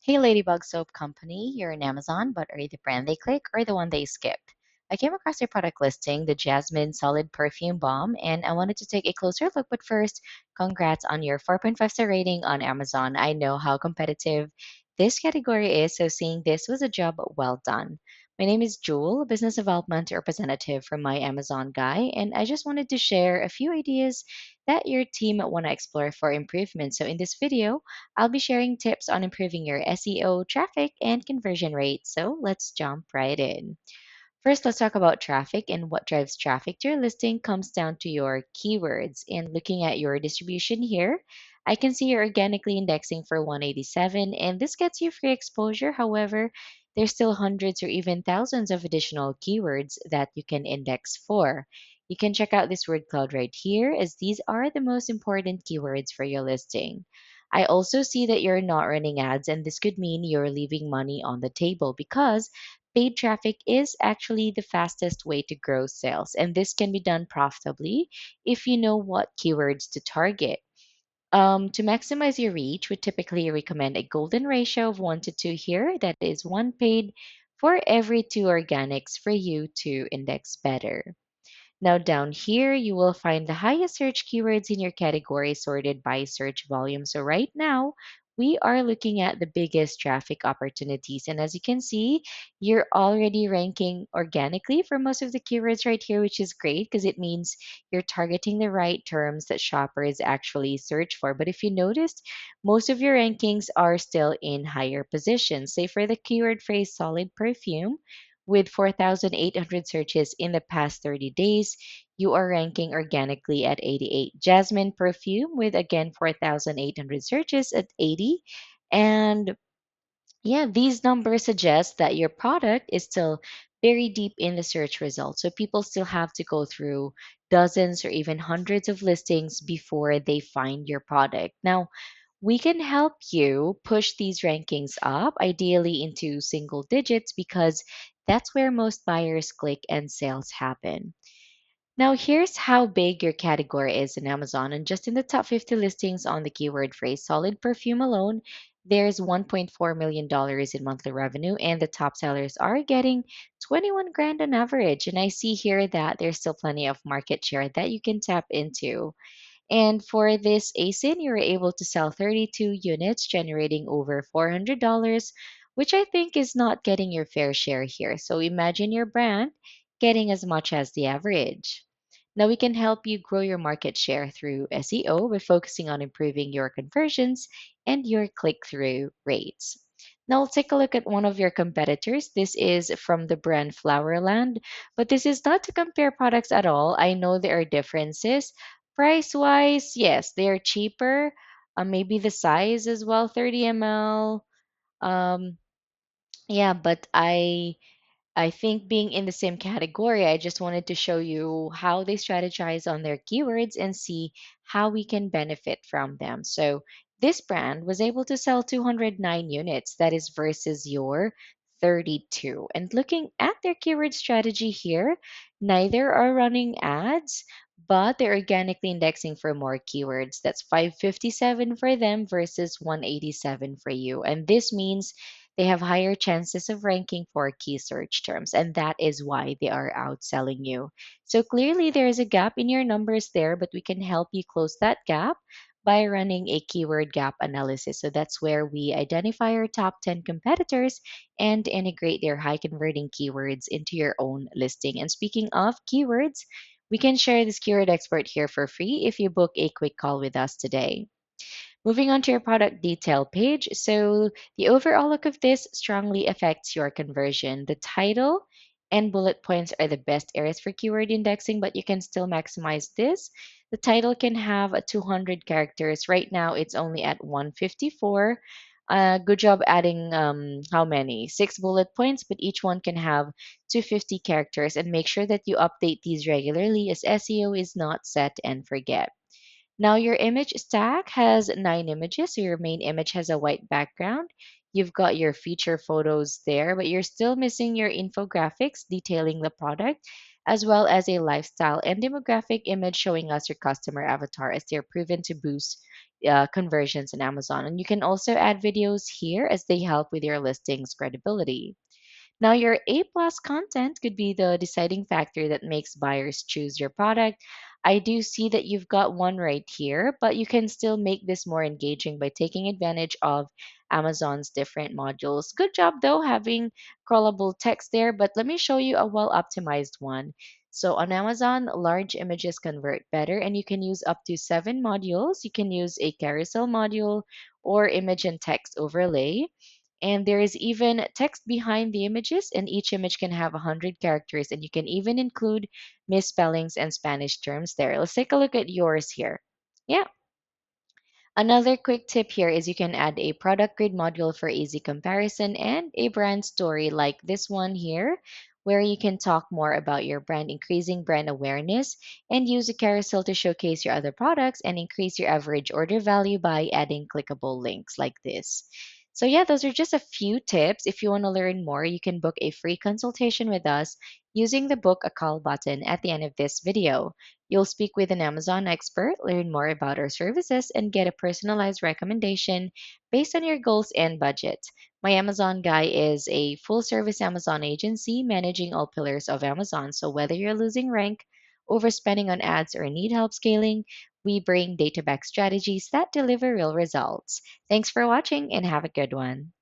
Hey Ladybug Soap Company, you're in Amazon, but are you the brand they click or the one they skip? I came across your product listing, the Jasmine Solid Perfume Balm, and I wanted to take a closer look. But first, congrats on your 4.5 star rating on Amazon. I know how competitive this category is, so seeing this was a job well done. My name is Jewel, business development representative from my Amazon guy, and I just wanted to share a few ideas that your team want to explore for improvement. So in this video, I'll be sharing tips on improving your SEO, traffic, and conversion rate. So let's jump right in. First, let's talk about traffic, and what drives traffic to your listing comes down to your keywords. And looking at your distribution here, I can see you're organically indexing for 187, and this gets you free exposure. However, there's still hundreds or even thousands of additional keywords that you can index for. You can check out this word cloud right here, as these are the most important keywords for your listing. I also see that you're not running ads, and this could mean you're leaving money on the table because paid traffic is actually the fastest way to grow sales, and this can be done profitably if you know what keywords to target. To maximize your reach, we typically recommend a golden ratio of 1 to 2 here. That is one paid for every two organics for you to index better. Now, down here, you will find the highest search keywords in your category sorted by search volume. So, right now, we are looking at the biggest traffic opportunities. And as you can see, you're already ranking organically for most of the keywords right here, which is great because it means you're targeting the right terms that shoppers actually search for. But if you noticed, most of your rankings are still in higher positions. Say for the keyword phrase solid perfume, with 4,800 searches in the past 30 days, you are ranking organically at 88. Jasmine perfume with again 4,800 searches at 80. And yeah, these numbers suggest that your product is still very deep in the search results. So people still have to go through dozens or even hundreds of listings before they find your product. Now, we can help you push these rankings up, ideally into single digits, because that's where most buyers click and sales happen. Now, here's how big your category is in Amazon. And just in the top 50 listings on the keyword phrase solid perfume alone, there's $1.4 million dollars in monthly revenue, and the top sellers are getting 21 grand on average. And I see here that there's still plenty of market share that you can tap into. And for this ASIN, you were able to sell 32 units, generating over $400, which I think is not getting your fair share here. So imagine your brand getting as much as the average. Now we can help you grow your market share through SEO by focusing on improving your conversions and your click through rates. Now let's take a look at one of your competitors. This is from the brand Flowerland, but this is not to compare products at all. I know there are differences. Price wise, yes, they are cheaper. Maybe the size as well, 30 ml. Um, yeah, but I think being in the same category, I just wanted to show you how they strategize on their keywords and see how we can benefit from them. So this brand was able to sell 209 units, that is versus your 32. And looking at their keyword strategy here, neither are running ads, but they're organically indexing for more keywords. That's 557 for them versus 187 for you. And this means they have higher chances of ranking for key search terms, and that is why they are outselling you. So clearly, there is a gap in your numbers there, but we can help you close that gap by running a keyword gap analysis. So that's where we identify our top 10 competitors and integrate their high converting keywords into your own listing. And speaking of keywords, we can share this keyword expert here for free if you book a quick call with us today. Moving on to your product detail page. So the overall look of this strongly affects your conversion. The title and bullet points are the best areas for keyword indexing, but you can still maximize this. The title can have a 200 characters. Right now, it's only at 154. Good job adding how many? Six bullet points, but each one can have 250 characters. And make sure that you update these regularly, as SEO is not set and forget. Now your image stack has 9 images, so your main image has a white background. You've got your feature photos there, but you're still missing your infographics detailing the product, as well as a lifestyle and demographic image showing us your customer avatar, as they're proven to boost conversions in Amazon. And you can also add videos here as they help with your listing's credibility. Now, your A plus content could be the deciding factor that makes buyers choose your product. I do see that you've got one right here, but you can still make this more engaging by taking advantage of Amazon's different modules. Good job, though, having crawlable text there, but let me show you a well optimized one. So on Amazon, large images convert better, and you can use up to 7 modules. You can use a carousel module or image and text overlay. And there is even text behind the images, and each image can have 100 characters, and you can even include misspellings and Spanish terms there. Let's take a look at yours here. Yeah, another quick tip here is you can add a product grid module for easy comparison and a brand story like this one here, where you can talk more about your brand, increasing brand awareness, and use a carousel to showcase your other products and increase your average order value by adding clickable links like this. So, yeah, those are just a few tips. If you want to learn more, you can book a free consultation with us using the book a call button at the end of this video. You'll speak with an Amazon expert, learn more about our services, and get a personalized recommendation based on your goals and budget. My Amazon Guy is a full service Amazon agency managing all pillars of Amazon. So whether you're losing rank, overspending on ads, or need help scaling, we bring data backed strategies that deliver real results. Thanks for watching and have a good one.